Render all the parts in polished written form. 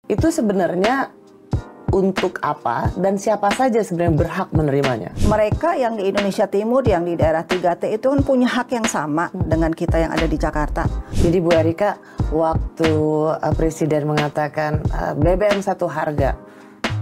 itu sebenarnya untuk apa dan siapa saja sebenarnya berhak menerimanya? Mereka yang di Indonesia Timur, yang di daerah 3T itu kan punya hak yang sama dengan kita yang ada di Jakarta. Jadi Bu Erika, waktu Presiden mengatakan BBM satu harga,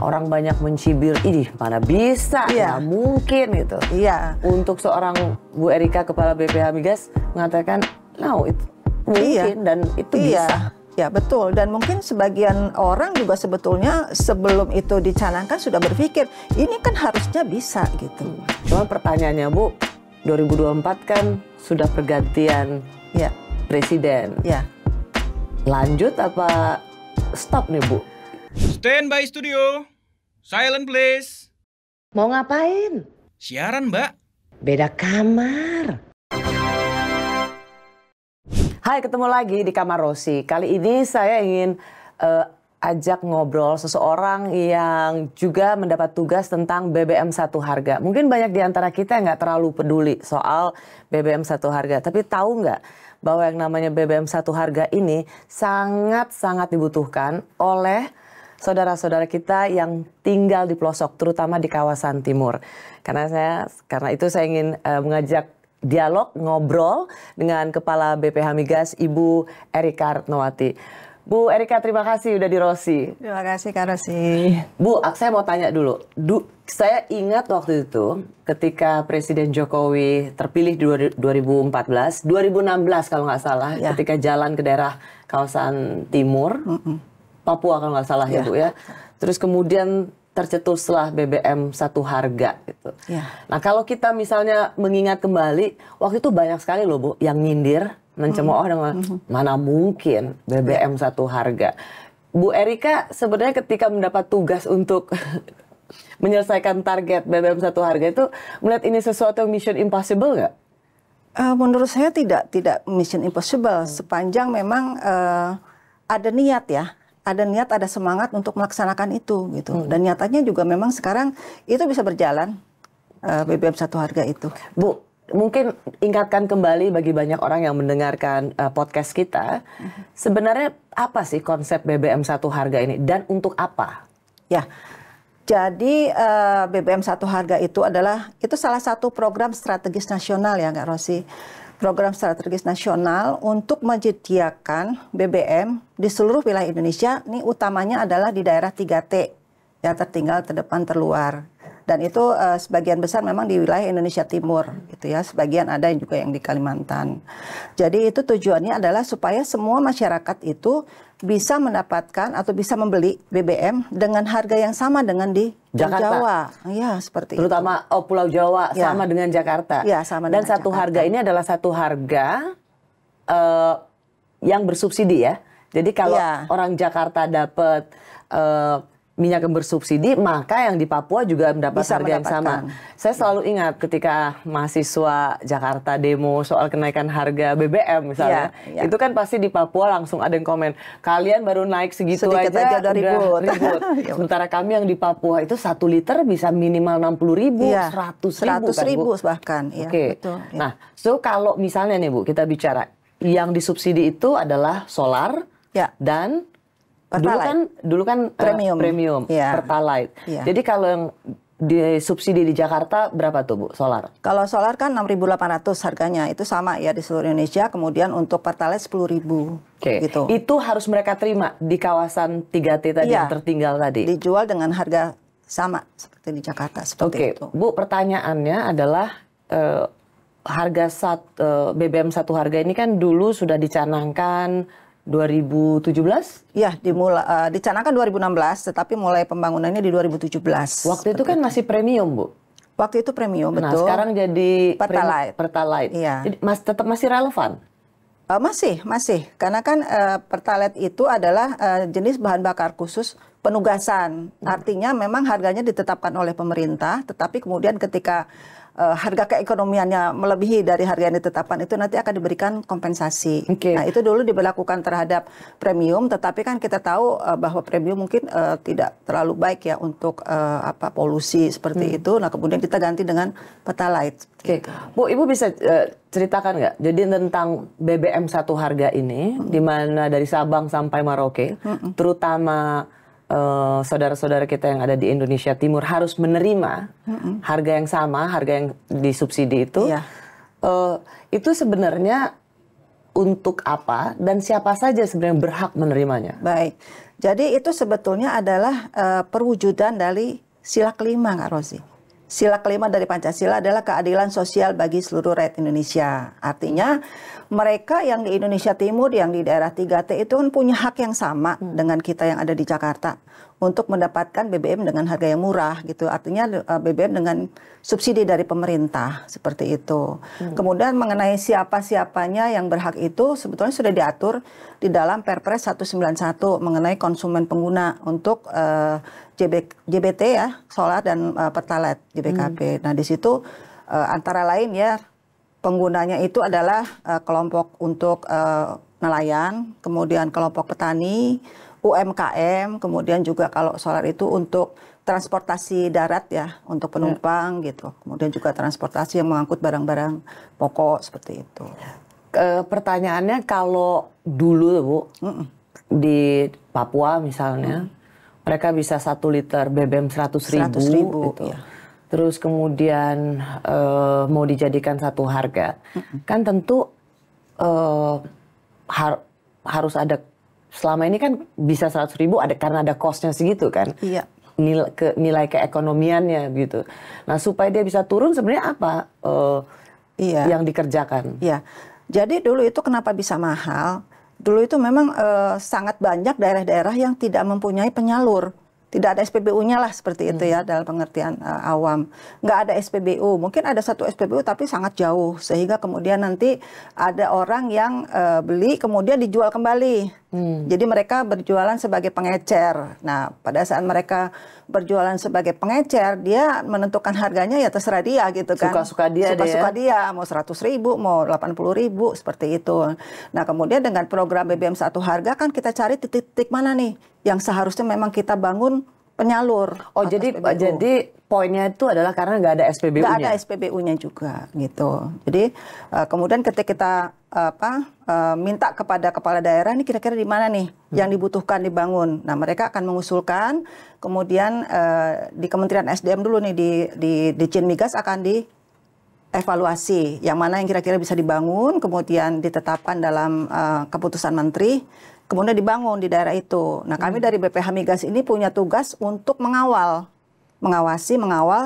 orang banyak mencibir, ini mana bisa, nggak mungkin gitu. Iya. Untuk seorang Bu Erika, Kepala BPH Migas, mengatakan, no, itu mungkin dan itu bisa. Ya betul, dan mungkin sebagian orang juga sebetulnya sebelum itu dicanangkan sudah berpikir ini kan harusnya bisa gitu. Cuma pertanyaannya Bu, 2024 kan sudah pergantian presiden. Ya. Lanjut apa stop nih Bu? Stand by studio, silent please. Mau ngapain? Siaran Mbak. Beda kamar. Hai, ketemu lagi di Kamar Rosi. Kali ini saya ingin ajak ngobrol seseorang yang juga mendapat tugas tentang BBM satu harga. Mungkin banyak di antara kita yang nggak terlalu peduli soal BBM satu harga. Tapi tahu nggak bahwa yang namanya BBM satu harga ini sangat-sangat dibutuhkan oleh saudara-saudara kita yang tinggal di pelosok, terutama di kawasan timur. Karena itu saya ingin mengajak dialog, ngobrol dengan Kepala BPH Migas, Ibu Erika Retnowati. Bu Erika, terima kasih udah di Rosi. Terima kasih Kak Rosi. Bu, saya mau tanya dulu. Saya ingat waktu itu ketika Presiden Jokowi terpilih di 2014, 2016 kalau nggak salah, ketika jalan ke daerah kawasan timur, Papua kalau nggak salah ya Bu ya. Terus kemudian tercetuslah BBM satu harga gitu. Nah kalau kita misalnya mengingat kembali, waktu itu banyak sekali loh Bu yang nyindir, mencemooh dengan mana mungkin BBM satu harga. Bu Erika sebenarnya ketika mendapat tugas untuk menyelesaikan target BBM satu harga itu melihat ini sesuatu yang mission impossible nggak? Menurut saya tidak mission impossible sepanjang memang ada niat ya. Ada niat, ada semangat untuk melaksanakan itu gitu. Dan nyatanya juga memang sekarang itu bisa berjalan BBM satu harga itu. Bu, mungkin ingatkan kembali bagi banyak orang yang mendengarkan podcast kita, sebenarnya apa sih konsep BBM satu harga ini dan untuk apa? Ya, jadi BBM satu harga itu salah satu program strategis nasional ya Kak Rosi. Program strategis nasional untuk menyediakan BBM di seluruh wilayah Indonesia, ini utamanya adalah di daerah 3T, ya tertinggal, terdepan, terluar. Dan itu sebagian besar memang di wilayah Indonesia Timur, gitu ya. Sebagian ada juga yang di Kalimantan. Jadi itu tujuannya adalah supaya semua masyarakat itu bisa mendapatkan atau bisa membeli BBM dengan harga yang sama dengan di Jakarta. Jawa. Ya, seperti terutama itu. Pulau Jawa sama dengan Jakarta. Ya, sama dan dengan satu Jakarta. harga ini adalah satu harga yang bersubsidi ya. Jadi kalau orang Jakarta dapat minyak yang bersubsidi, maka yang di Papua juga mendapat harga yang sama. Saya selalu ingat ketika mahasiswa Jakarta demo soal kenaikan harga BBM misalnya, itu kan pasti di Papua langsung ada yang komen, kalian baru naik segitu sedikit aja udah ribut. Sementara kami yang di Papua itu 1 liter bisa minimal 60.000, 100.000 bahkan. Oke. Nah, so kalau misalnya nih Bu, kita bicara yang disubsidi itu adalah solar dan Dulu kan premium Pertalite. Jadi kalau yang disubsidi di Jakarta berapa tuh Bu solar? Kalau solar kan 6.800 harganya, itu sama ya di seluruh Indonesia. Kemudian untuk Pertalite 10.000. Gitu. Itu harus mereka terima di kawasan 3T tadi yang tertinggal tadi. Dijual dengan harga sama seperti di Jakarta seperti itu. Bu, pertanyaannya adalah harga BBM satu harga ini kan dulu sudah dicanangkan 2017? Ya, dicanangkan 2016, tetapi mulai pembangunannya di 2017. Waktu itu kan masih premium, Bu? Waktu itu premium, nah, betul. Nah, sekarang jadi Pertalite. Iya. Jadi tetap masih relevan? Masih. Karena kan Pertalite itu adalah jenis bahan bakar khusus penugasan. Artinya memang harganya ditetapkan oleh pemerintah, tetapi kemudian ketika harga keekonomiannya melebihi dari harga yang ditetapkan itu nanti akan diberikan kompensasi. Nah itu dulu diberlakukan terhadap premium, tetapi kan kita tahu bahwa premium mungkin tidak terlalu baik ya untuk polusi seperti itu. Nah kemudian kita ganti dengan Pertalite. Bu, Ibu bisa ceritakan nggak? Jadi tentang BBM satu harga ini, di mana dari Sabang sampai Merauke, terutama saudara-saudara kita yang ada di Indonesia Timur harus menerima harga yang sama, harga yang disubsidi itu. Itu sebenarnya untuk apa dan siapa saja sebenarnya berhak menerimanya? Baik, jadi itu sebetulnya adalah perwujudan dari sila kelima, Kak Rosi. Sila kelima dari Pancasila adalah keadilan sosial bagi seluruh rakyat Indonesia. Artinya mereka yang di Indonesia Timur, yang di daerah 3T itu kan punya hak yang sama dengan kita yang ada di Jakarta untuk mendapatkan BBM dengan harga yang murah gitu. Artinya BBM dengan subsidi dari pemerintah seperti itu. Kemudian mengenai siapa-siapanya yang berhak itu sebetulnya sudah diatur di dalam Perpres 191 mengenai konsumen pengguna untuk JBT ya, solar dan Pertalite JBKP. Nah di situ antara lain ya penggunanya itu adalah kelompok untuk nelayan, kemudian kelompok petani, UMKM, kemudian juga kalau solar itu untuk transportasi darat ya, untuk penumpang gitu. Kemudian juga transportasi yang mengangkut barang-barang pokok seperti itu. Pertanyaannya kalau dulu Bu, di Papua misalnya, mereka bisa 1 liter BBM 100.000 gitu. Ya. Terus kemudian mau dijadikan satu harga, kan tentu harus ada. Selama ini kan bisa 100.000 ada karena ada cost-nya segitu kan, nilai keekonomiannya gitu. Nah supaya dia bisa turun sebenarnya apa yang dikerjakan? Iya, jadi dulu itu kenapa bisa mahal? Dulu itu memang sangat banyak daerah-daerah yang tidak mempunyai penyalur. Tidak ada SPBU-nya lah seperti itu ya dalam pengertian awam. Nggak ada SPBU, mungkin ada satu SPBU tapi sangat jauh. Sehingga kemudian nanti ada orang yang beli kemudian dijual kembali. Jadi mereka berjualan sebagai pengecer. Nah pada saat mereka berjualan sebagai pengecer, dia menentukan harganya ya terserah dia gitu kan. Suka-suka dia. Suka-suka dia, mau 100.000, mau 80.000 seperti itu. Nah kemudian dengan program BBM satu harga kan kita cari titik-titik mana nih yang seharusnya memang kita bangun penyalur. Oh jadi poinnya itu adalah karena nggak ada SPBU-nya. Nggak ada SPBU-nya juga gitu. Jadi kemudian ketika kita minta kepada kepala daerah ini kira-kira di mana nih yang dibutuhkan dibangun. Nah mereka akan mengusulkan, kemudian di Kementerian SDM dulu nih di Ditjen Migas akan dievaluasi yang mana yang kira-kira bisa dibangun, kemudian ditetapkan dalam keputusan menteri. Kemudian dibangun di daerah itu. Nah kami dari BPH Migas ini punya tugas untuk mengawal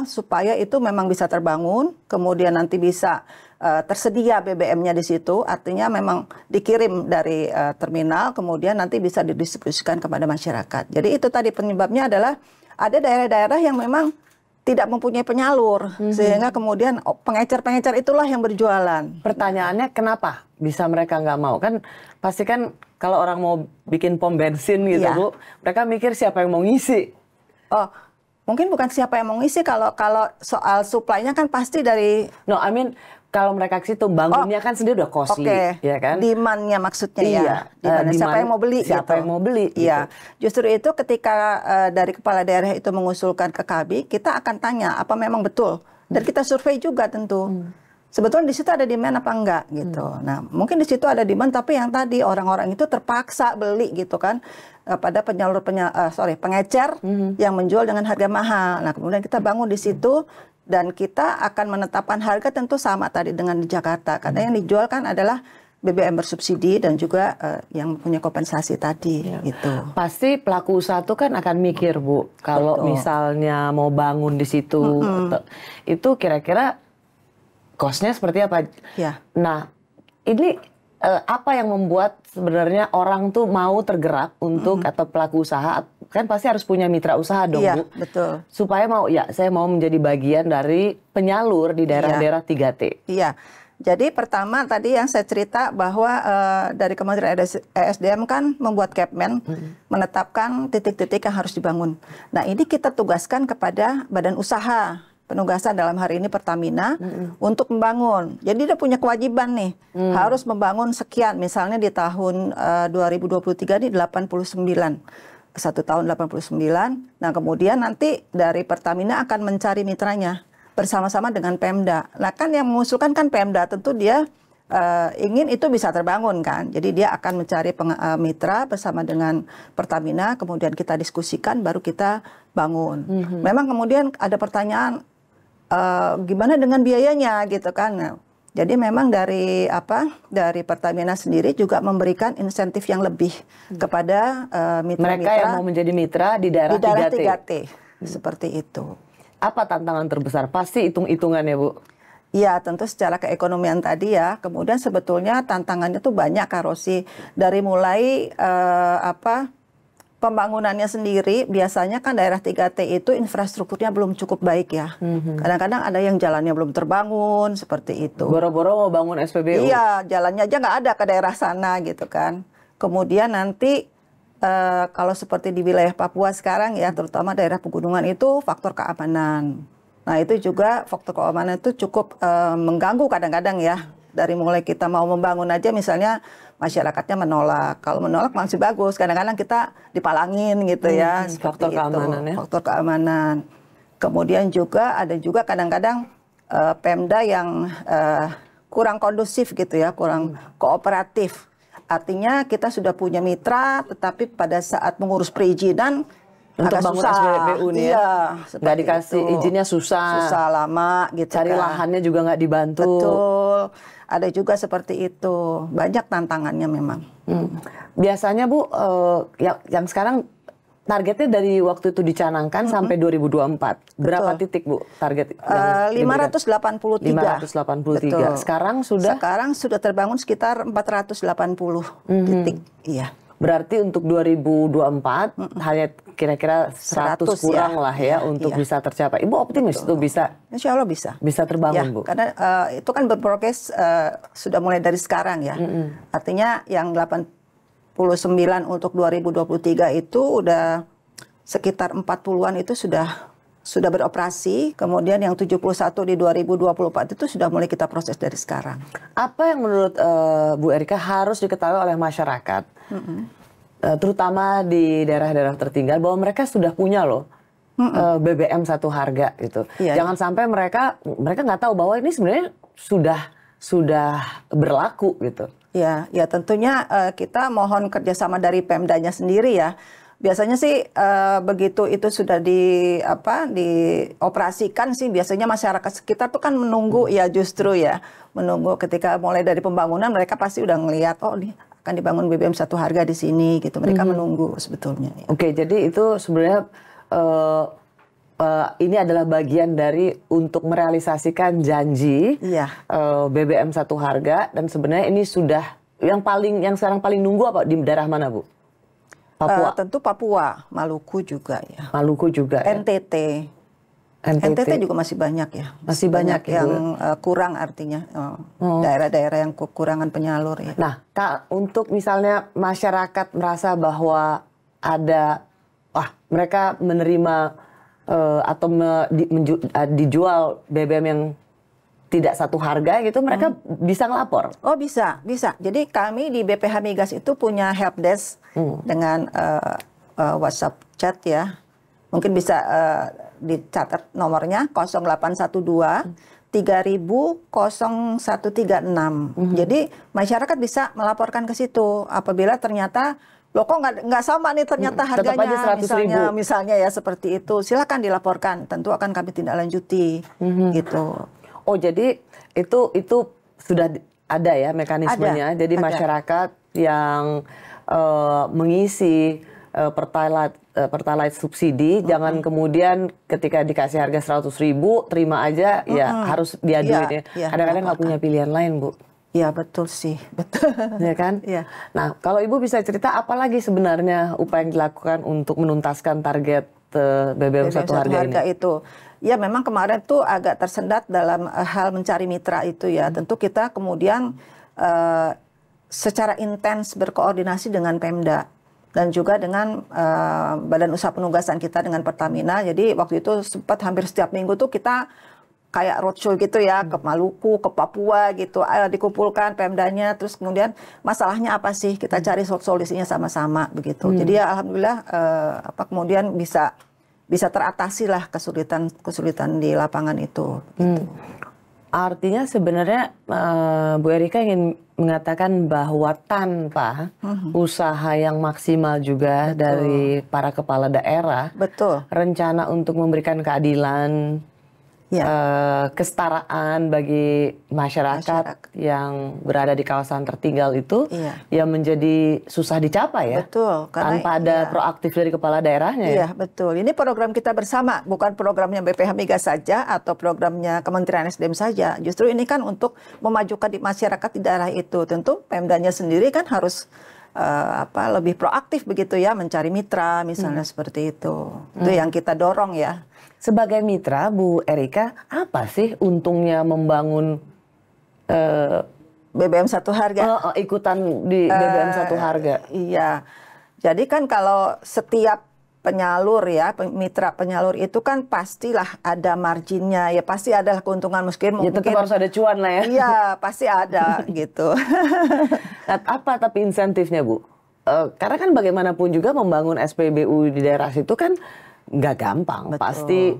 supaya itu memang bisa terbangun, kemudian nanti bisa tersedia BBM-nya di situ, artinya memang dikirim dari terminal, kemudian nanti bisa didistribusikan kepada masyarakat. Jadi itu tadi penyebabnya adalah ada daerah-daerah yang memang tidak mempunyai penyalur, sehingga kemudian pengecer-pengecer itulah yang berjualan. Pertanyaannya kenapa bisa mereka nggak mau? Kan pasti kan kalau orang mau bikin pom bensin gitu Bu, mereka mikir siapa yang mau ngisi. Oh, mungkin bukan siapa yang mau ngisi, kalau soal supply-nya kan pasti dari... No, I mean kalau mereka ke situ bangunnya kan sendiri udah costly, ya kan? Demand-nya maksudnya ya. Demand, siapa yang mau beli? Siapa yang mau beli? Iya. Justru itu ketika dari kepala daerah itu mengusulkan ke KB, kita akan tanya apa memang betul. Dan kita survei juga tentu. Sebetulnya di situ ada demand apa enggak gitu. Nah, mungkin di situ ada demand tapi yang tadi orang-orang itu terpaksa beli gitu kan pada pengecer yang menjual dengan harga mahal. Nah, kemudian kita bangun di situ dan kita akan menetapkan harga tentu sama tadi dengan di Jakarta. Karena yang dijual kan adalah BBM bersubsidi dan juga yang punya kompensasi tadi gitu. Pasti pelaku usaha itu kan akan mikir Bu, kalau misalnya mau bangun di situ itu kira-kira cost-nya seperti apa? Ya. Nah, ini apa yang membuat sebenarnya orang tuh mau tergerak untuk atau pelaku usaha kan pasti harus punya mitra usaha dong Bu. Betul. Supaya saya mau menjadi bagian dari penyalur di daerah-daerah 3T. Iya. Jadi pertama tadi yang saya cerita bahwa dari Kementerian ESDM kan membuat Kepmen menetapkan titik-titik yang harus dibangun. Nah ini kita tugaskan kepada badan usaha. penugasan dalam hari ini Pertamina untuk membangun. Jadi dia punya kewajiban nih, harus membangun sekian. Misalnya di tahun 2023 ini 89. 1 tahun 89. Nah, kemudian nanti dari Pertamina akan mencari mitranya bersama-sama dengan Pemda. Nah, kan yang mengusulkan kan Pemda, tentu dia ingin itu bisa terbangun kan. Jadi dia akan mencari mitra bersama dengan Pertamina, kemudian kita diskusikan, baru kita bangun. Memang kemudian ada pertanyaan, gimana dengan biayanya gitu kan. Nah, jadi memang dari Pertamina sendiri juga memberikan insentif yang lebih kepada mitra-mitra. Mereka yang mau menjadi mitra di daerah 3T. Seperti itu. Apa tantangan terbesar? Pasti hitung-hitungannya, Bu. Ya, tentu secara keekonomian tadi ya. Kemudian sebetulnya tantangannya tuh banyak, Kak Rosi. Dari mulai pembangunannya sendiri, biasanya kan daerah 3T itu infrastrukturnya belum cukup baik ya. Kadang-kadang ada yang jalannya belum terbangun, seperti itu. Boro-boro mau bangun SPBU. Iya, jalannya aja nggak ada ke daerah sana gitu kan. Kemudian nanti kalau seperti di wilayah Papua sekarang ya, terutama daerah pegunungan itu faktor keamanan. Nah, itu juga faktor keamanan itu cukup mengganggu kadang-kadang ya. Dari mulai kita mau membangun aja misalnya masyarakatnya menolak. Kalau menolak masih bagus, kadang-kadang kita dipalangin gitu ya. Faktor keamanan ya. Faktor keamanan. Kemudian juga ada juga kadang-kadang Pemda yang kurang kondusif gitu ya, kurang kooperatif. Artinya kita sudah punya mitra, tetapi pada saat mengurus perizinan untuk agak bangun susah. SPBU nih ya, nggak dikasih itu. izinnya susah. Susah lama gitu. Cari lahannya juga nggak dibantu. Betul, ada juga seperti itu. Banyak tantangannya memang. Biasanya Bu, yang sekarang targetnya dari waktu itu dicanangkan sampai 2024. Berapa titik Bu target? 583. 583. Sekarang sudah terbangun sekitar 480 titik. Iya. Berarti untuk 2024 hanya kira-kira 100 kurang ya. lah ya untuk bisa tercapai. Ibu optimis itu bisa? Insya Allah bisa. Bisa terbangun ya, Bu? Karena itu kan berprogres sudah mulai dari sekarang ya. Artinya yang 89 untuk 2023 itu udah sekitar 40-an itu sudah beroperasi. Kemudian yang 71 di 2024 itu sudah mulai kita proses dari sekarang. Apa yang menurut Bu Erika harus diketahui oleh masyarakat, terutama di daerah-daerah tertinggal, bahwa mereka sudah punya loh BBM satu harga gitu. Jangan sampai mereka nggak tahu bahwa ini sebenarnya sudah berlaku gitu. Ya tentunya kita mohon kerjasama dari Pemdanya sendiri ya. Biasanya sih begitu itu sudah dioperasikan sih, biasanya masyarakat sekitar tuh kan menunggu ya, justru ya menunggu ketika mulai dari pembangunan mereka pasti udah ngelihat, oh ini akan dibangun BBM satu harga di sini gitu, mereka menunggu sebetulnya. Ya. Oke, jadi itu sebenarnya ini adalah bagian dari untuk merealisasikan janji BBM satu harga, dan sebenarnya ini sudah yang sekarang paling nunggu apa di daerah mana Bu? Papua. Tentu Papua, Maluku juga ya. Maluku juga. NTT. NTT juga masih banyak ya. Masih banyak yang kurang, artinya daerah-daerah yang kekurangan penyalur ya. Nah, Kak, untuk misalnya masyarakat merasa bahwa mereka menerima atau dijual BBM yang tidak satu harga gitu, mereka bisa ngelapor? Oh bisa. Jadi kami di BPH Migas itu punya helpdesk dengan WhatsApp chat ya. Mungkin bisa dicatat nomornya 0812 3000 0136. Jadi masyarakat bisa melaporkan ke situ apabila ternyata loh kok nggak sama nih ternyata harganya, misalnya ya seperti itu. Silakan dilaporkan, tentu akan kami tindak lanjuti gitu. Oh, jadi itu sudah ada ya mekanismenya. Jadi masyarakat yang mengisi Pertalite subsidi, jangan kemudian ketika dikasih harga 100.000 terima aja, ya harus diaduin ya. Kadang-kadang nggak punya pilihan lain Bu. Ya betul sih, betul. Ya kan? Ya. Nah, kalau Ibu bisa cerita apa lagi sebenarnya upaya yang dilakukan untuk menuntaskan target BBM satu harga ini? Itu. Ya memang kemarin tuh agak tersendat dalam hal mencari mitra itu ya. Tentu kita kemudian secara intens berkoordinasi dengan Pemda. dan juga dengan badan usaha penugasan kita dengan Pertamina. Jadi waktu itu sempat hampir setiap minggu tuh kita kayak roadshow gitu ya, ke Maluku, ke Papua gitu, dikumpulkan Pemdanya, terus kemudian masalahnya apa sih, kita cari solusinya sama-sama begitu. Jadi ya alhamdulillah kemudian bisa teratasi lah kesulitan di lapangan itu. Gitu. Artinya sebenarnya Bu Erika ingin mengatakan bahwa tanpa usaha yang maksimal juga dari para kepala daerah, rencana untuk memberikan keadilan, kesetaraan bagi masyarakat yang berada di kawasan tertinggal itu yang menjadi susah dicapai ya. Betul. Karena, tanpa ada proaktif dari kepala daerahnya. Iya, betul. Ini program kita bersama, bukan programnya BPH Migas saja atau programnya Kementerian SDM saja. Justru ini kan untuk memajukan di masyarakat di daerah itu. Tentu Pemdanya sendiri kan harus lebih proaktif begitu ya, mencari mitra misalnya seperti itu. Itu yang kita dorong ya. Sebagai mitra, Bu Erika, apa sih untungnya membangun BBM Satu Harga? Ikutan di BBM Satu Harga. Iya, jadi kan kalau setiap penyalur ya, mitra penyalur itu kan pastilah ada marginnya, ya pasti ada keuntungan mungkin. Ya tetap harus ada cuan lah ya. Iya, pasti ada gitu. Nah, apa tapi insentifnya Bu? Karena kan bagaimanapun juga membangun SPBU di daerah situ kan nggak gampang, pasti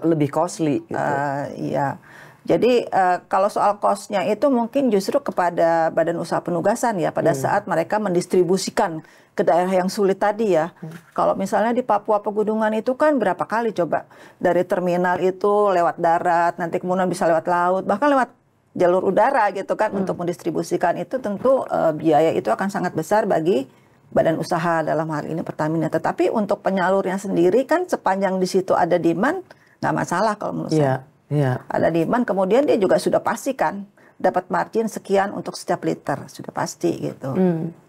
lebih costly. Gitu. Iya. Jadi kalau soal cost-nya itu mungkin justru kepada Badan Usaha Penugasan ya pada saat mereka mendistribusikan ke daerah yang sulit tadi ya. Kalau misalnya di Papua Pegunungan itu kan berapa kali coba dari terminal itu lewat darat, nanti kemudian bisa lewat laut, bahkan lewat jalur udara gitu kan untuk mendistribusikan itu tentu biaya itu akan sangat besar bagi badan usaha dalam hal ini Pertamina. Tetapi untuk penyalurnya sendiri kan sepanjang di situ ada demand nggak masalah kalau menurut saya. Ada demand, kemudian dia juga sudah pasti kan dapat margin sekian untuk setiap liter, sudah pasti gitu.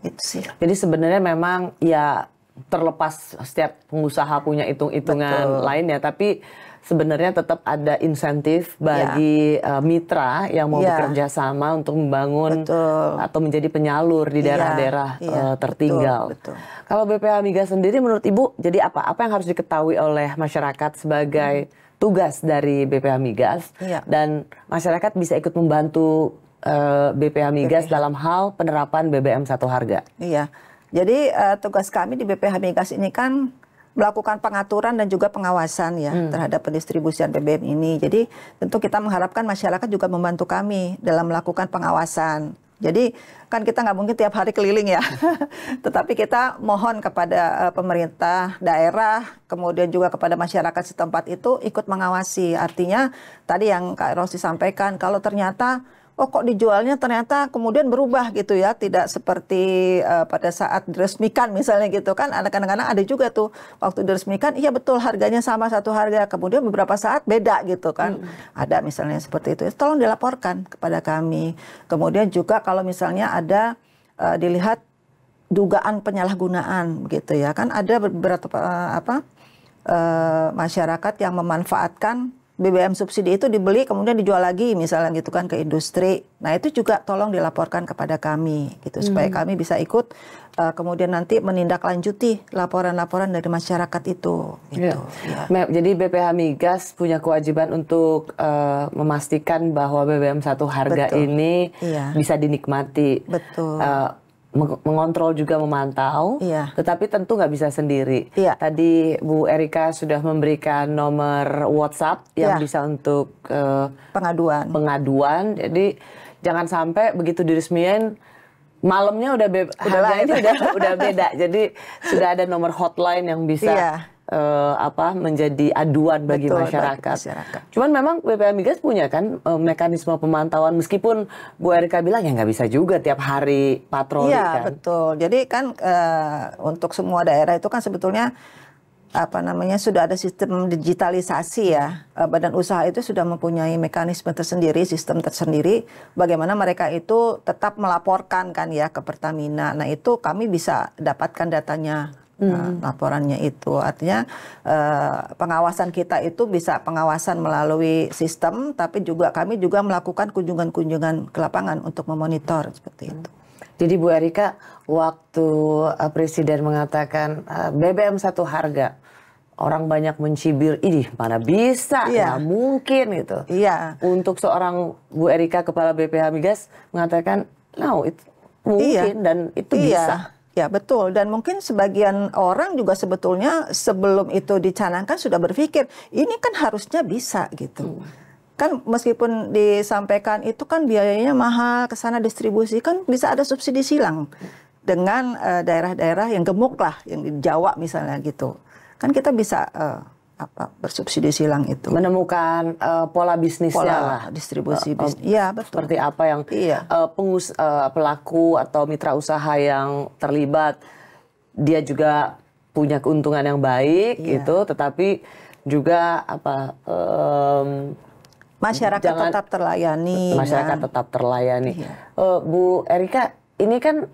Itu sih. Jadi sebenarnya memang ya terlepas setiap pengusaha punya hitung-hitungan lain ya, tapi sebenarnya tetap ada insentif bagi mitra yang mau bekerja sama untuk membangun atau menjadi penyalur di daerah-daerah tertinggal. Kalau BPH Migas sendiri menurut Ibu jadi apa? Apa yang harus diketahui oleh masyarakat sebagai tugas dari BPH Migas dan masyarakat bisa ikut membantu BPH Migas dalam hal penerapan BBM Satu Harga? Iya. Jadi tugas kami di BPH Migas ini kan melakukan pengaturan dan juga pengawasan ya terhadap pendistribusian BBM ini. Jadi tentu kita mengharapkan masyarakat juga membantu kami dalam melakukan pengawasan. Jadi kan kita nggak mungkin tiap hari keliling ya, tetapi kita mohon kepada pemerintah daerah, kemudian juga kepada masyarakat setempat itu ikut mengawasi. Artinya tadi yang Kak Rosi sampaikan, kalau ternyata kok dijualnya ternyata kemudian berubah gitu ya, tidak seperti pada saat diresmikan misalnya gitu kan. Kadang-kadang ada juga tuh waktu diresmikan, iya betul harganya sama satu harga, kemudian beberapa saat beda gitu kan. Ada misalnya seperti itu, tolong dilaporkan kepada kami. Kemudian juga kalau misalnya ada dilihat dugaan penyalahgunaan gitu ya, kan ada beberapa masyarakat yang memanfaatkan BBM subsidi itu dibeli kemudian dijual lagi misalnya gitu kan ke industri. Nah itu juga tolong dilaporkan kepada kami gitu supaya kami bisa ikut kemudian nanti menindaklanjuti laporan-laporan dari masyarakat itu. Gitu. Jadi BPH Migas punya kewajiban untuk memastikan bahwa BBM Satu Harga ini bisa dinikmati. Mengontrol juga memantau, tetapi tentu nggak bisa sendiri. Tadi Bu Erika sudah memberikan nomor WhatsApp yang bisa untuk pengaduan. Jadi jangan sampai begitu diresmiin malamnya harganya udah beda. Jadi sudah ada nomor hotline yang bisa menjadi aduan bagi masyarakat. Cuman memang BPH Migas punya kan mekanisme pemantauan, meskipun Bu Erika bilang ya nggak bisa juga tiap hari patroli kan. Iya betul. Jadi kan untuk semua daerah itu kan sebetulnya sudah ada sistem digitalisasi ya. Badan usaha itu sudah mempunyai mekanisme tersendiri, sistem tersendiri bagaimana mereka itu tetap melaporkan kan ya ke Pertamina. Nah itu kami bisa dapatkan datanya. Laporannya itu artinya pengawasan kita itu bisa pengawasan melalui sistem, tapi juga kami juga melakukan kunjungan-kunjungan ke lapangan untuk memonitor seperti itu. Jadi Bu Erika, waktu Presiden mengatakan BBM satu harga, orang banyak mencibir, ini mana bisa, nggak mungkin gitu. Iya. Untuk seorang Bu Erika, Kepala BPH Migas, mengatakan, no, itu mungkin dan itu bisa. Ya betul, dan mungkin sebagian orang juga sebetulnya sebelum itu dicanangkan sudah berpikir, ini kan harusnya bisa gitu. Kan meskipun disampaikan itu kan biayanya mahal, ke sana distribusi, kan bisa ada subsidi silang dengan daerah-daerah yang gemuk lah, yang di Jawa misalnya gitu. Kan kita bisa bersubsidi silang itu. Menemukan pola bisnisnya lah. Distribusi bisnis. Iya, betul. Seperti apa yang pelaku atau mitra usaha yang terlibat, dia juga punya keuntungan yang baik gitu, tetapi juga masyarakat tetap terlayani. Masyarakat tetap terlayani. Bu Erika, ini kan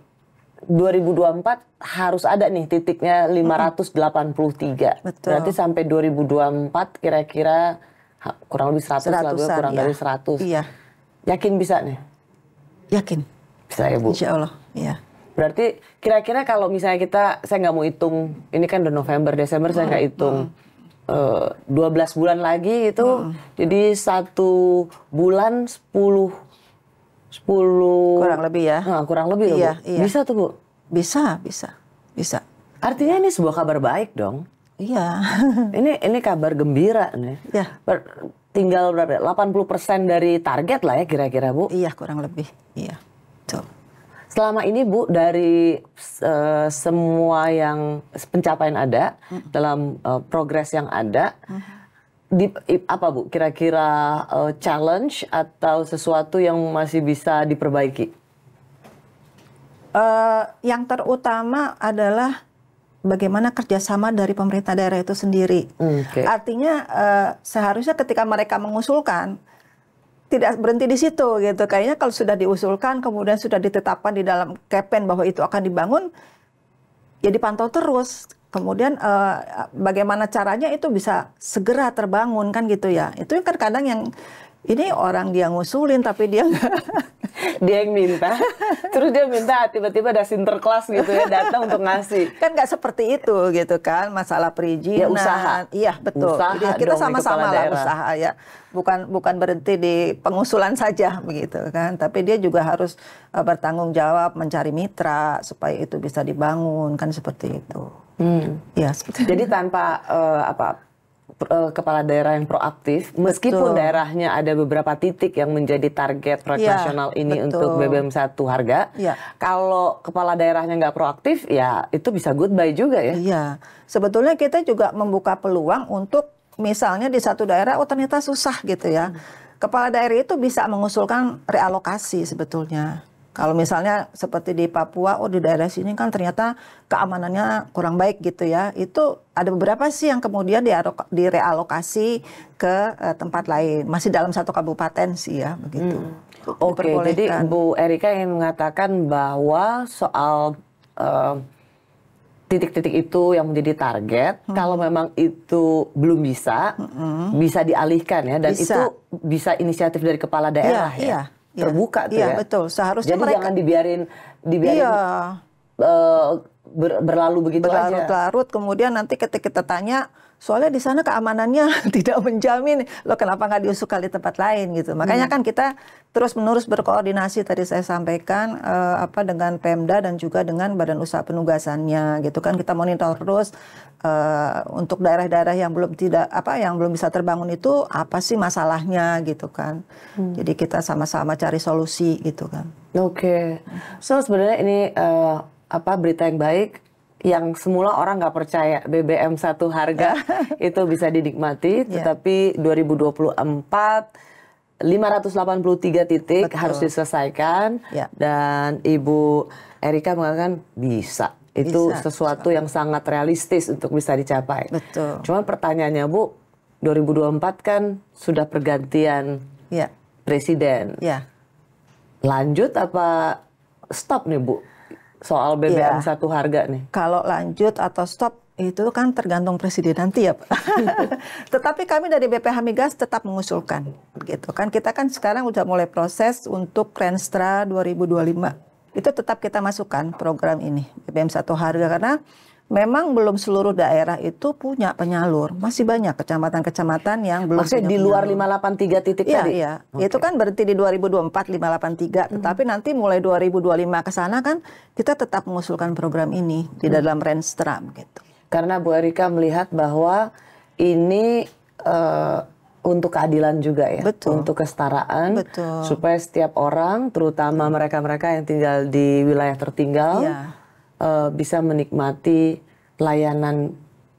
2024 harus ada nih titiknya 583. Betul. Berarti sampai 2024 kira-kira kurang lebih 100 lah, kurang dari 100. Iya. Yakin bisa nih? Yakin. Bisa ya Bu? Insya Allah, iya. Berarti kira-kira kalau misalnya saya nggak mau hitung, ini kan udah November, Desember saya nggak hitung. 12 bulan lagi itu, jadi 1 bulan 10 kurang lebih ya. Kurang lebih loh, iya, Bu. Iya. Bisa tuh Bu? Bisa. Artinya ini sebuah kabar baik dong. Iya. ini kabar gembira nih. Iya. Tinggal berapa? 80% dari target lah ya kira-kira Bu. Iya, kurang lebih. Iya. Betul. Selama ini Bu, dari semua yang pencapaian ada dalam progres yang ada, apa Bu kira-kira challenge atau sesuatu yang masih bisa diperbaiki? Yang terutama adalah bagaimana kerjasama dari pemerintah daerah itu sendiri. Artinya seharusnya ketika mereka mengusulkan, tidak berhenti di situ gitu. Kayaknya kalau sudah diusulkan, kemudian sudah ditetapkan di dalam KPN bahwa itu akan dibangun, ya dipantau terus. Kemudian bagaimana caranya itu bisa segera terbangun kan gitu ya. Itu kan kadang yang ini orang dia ngusulin tapi dia dia yang minta, terus dia minta tiba-tiba ada sinterklas gitu ya datang untuk ngasih. Kan nggak seperti itu gitu kan, masalah perizinan. Ya usaha. Iya betul. Usaha kita dong, sama-sama lah usaha ya. Bukan berhenti di pengusulan saja begitu kan, tapi dia juga harus bertanggung jawab mencari mitra supaya itu bisa dibangun kan seperti itu. Ya seperti. Jadi tanpa kepala daerah yang proaktif, meskipun daerahnya ada beberapa titik yang menjadi target proyek nasional ini untuk BBM satu harga, kalau kepala daerahnya nggak proaktif, ya itu bisa goodbye juga ya. Iya, sebetulnya kita juga membuka peluang untuk misalnya di satu daerah, ternyata susah gitu ya. Kepala daerah itu bisa mengusulkan realokasi sebetulnya. Kalau misalnya seperti di Papua, di daerah sini kan ternyata keamanannya kurang baik gitu ya. Itu ada beberapa sih yang kemudian direalokasi ke tempat lain. Masih dalam satu kabupaten sih ya, begitu. Oke, jadi Bu Erika yang mengatakan bahwa soal titik-titik itu yang menjadi target, kalau memang itu belum bisa, bisa dialihkan ya. Dan itu bisa inisiatif dari kepala daerah ya. Terbuka tuh ya. Betul. Seharusnya jadi mereka jangan dibiarin berlalu begitu aja. Berlarut-larut, kemudian nanti ketika kita tanya, soalnya di sana keamanannya tidak menjamin, loh kenapa nggak diusulkan di tempat lain gitu. Makanya kan kita terus-menerus berkoordinasi tadi saya sampaikan dengan Pemda dan juga dengan Badan Usaha Penugasannya gitu kan, kita monitor terus untuk daerah-daerah yang belum bisa terbangun itu apa sih masalahnya gitu kan. Jadi kita sama-sama cari solusi gitu kan. Oke. So sebenarnya ini berita yang baik. Yang semula orang nggak percaya BBM satu harga itu bisa dinikmati, tetapi 2024 583 titik harus diselesaikan, dan Ibu Erika mengatakan bisa. Itu sesuatu yang sangat realistis untuk bisa dicapai. Betul. Cuman pertanyaannya Bu, 2024 kan sudah pergantian presiden. Lanjut apa stop nih Bu? Soal BBM satu harga nih. Kalau lanjut atau stop itu kan tergantung presiden nanti ya Pak. Tetapi kami dari BPH Migas tetap mengusulkan gitu kan. Kita kan sekarang udah mulai proses untuk Renstra 2025. itu tetap kita masukkan program ini BBM Satu Harga karena memang belum seluruh daerah itu punya penyalur. Masih banyak kecamatan-kecamatan yang belum Maksudnya punya di luar penyalur. 583 titik Iya, tadi? iya. Okay. Itu kan berhenti di 2024 583, tetapi nanti mulai 2025 ke sana kan kita tetap mengusulkan program ini di dalam range Trump gitu. Karena Bu Erika melihat bahwa ini untuk keadilan juga ya, Betul. untuk kesetaraan, Betul. supaya setiap orang, terutama mereka-mereka yang tinggal di wilayah tertinggal, Iya. bisa menikmati layanan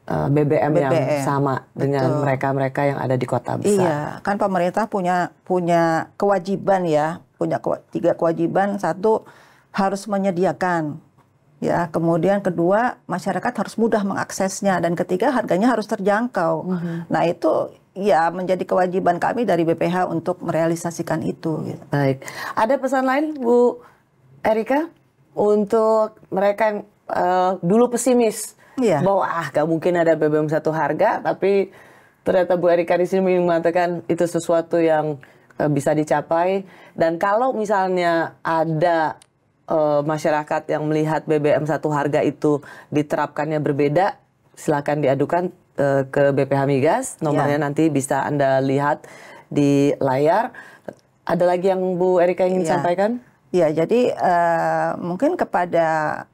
BBM yang sama dengan mereka-mereka yang ada di kota besar. Iya, kan pemerintah punya kewajiban ya, punya 3 kewajiban. Satu, harus menyediakan, ya. Kemudian kedua, masyarakat harus mudah mengaksesnya, dan ketiga, harganya harus terjangkau. Nah itu ya menjadi kewajiban kami dari BPH untuk merealisasikan itu. Gitu. Baik, ada pesan lain Bu Erika untuk mereka yang dulu pesimis bahwa gak mungkin ada BBM Satu Harga, tapi ternyata Bu Erika di sini mengatakan itu sesuatu yang bisa dicapai. Dan kalau misalnya ada masyarakat yang melihat BBM Satu Harga itu diterapkannya berbeda, silakan diadukan ke BPH Migas. Nomornya nanti bisa Anda lihat di layar. Ada lagi yang Bu Erika ingin sampaikan? Ya, jadi mungkin kepada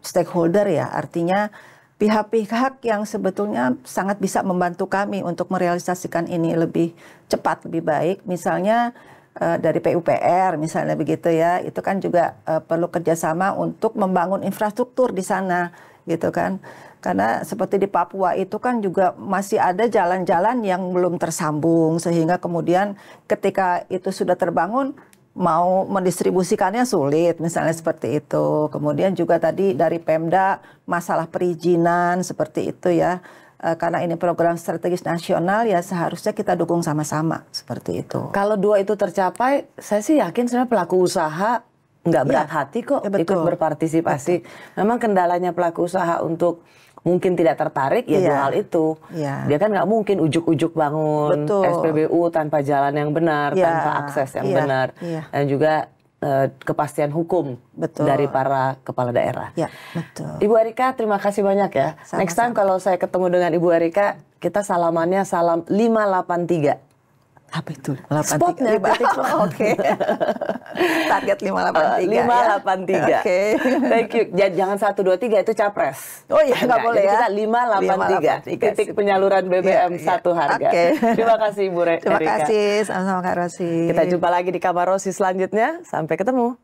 stakeholder ya, artinya pihak-pihak yang sebetulnya sangat bisa membantu kami untuk merealisasikan ini lebih cepat, lebih baik. Misalnya dari PUPR, misalnya begitu ya, itu kan juga perlu kerjasama untuk membangun infrastruktur di sana, gitu kan. Karena seperti di Papua itu kan juga masih ada jalan-jalan yang belum tersambung, sehingga kemudian ketika itu sudah terbangun, mau mendistribusikannya sulit, misalnya seperti itu. Kemudian juga tadi dari Pemda masalah perizinan seperti itu ya. Karena ini program strategis nasional ya seharusnya kita dukung sama-sama seperti itu. Kalau 2 itu tercapai, saya sih yakin sebenarnya pelaku usaha nggak berat hati kok ikut berpartisipasi. Memang kendalanya pelaku usaha untuk mungkin tidak tertarik ya 2 hal itu. Dia kan nggak mungkin ujuk-ujuk bangun SPBU tanpa jalan yang benar, tanpa akses yang benar, dan juga kepastian hukum dari para kepala daerah. Ya, betul. Ibu Erika, terima kasih banyak ya. Sama-sama. Next time kalau saya ketemu dengan Ibu Erika, kita salamannya salam 583. Apa itu? Spotnya, Oke. Target 583. 583. Oke. Thank you. Jangan 123 itu capres. Oh iya, nggak boleh jadi ya. Kita 583. Titik penyaluran BBM Satu Harga. Terima kasih Ibu Erika. Terima kasih, sama-sama Kak Rosi. Kita jumpa lagi di Kamar Rosi selanjutnya. Sampai ketemu.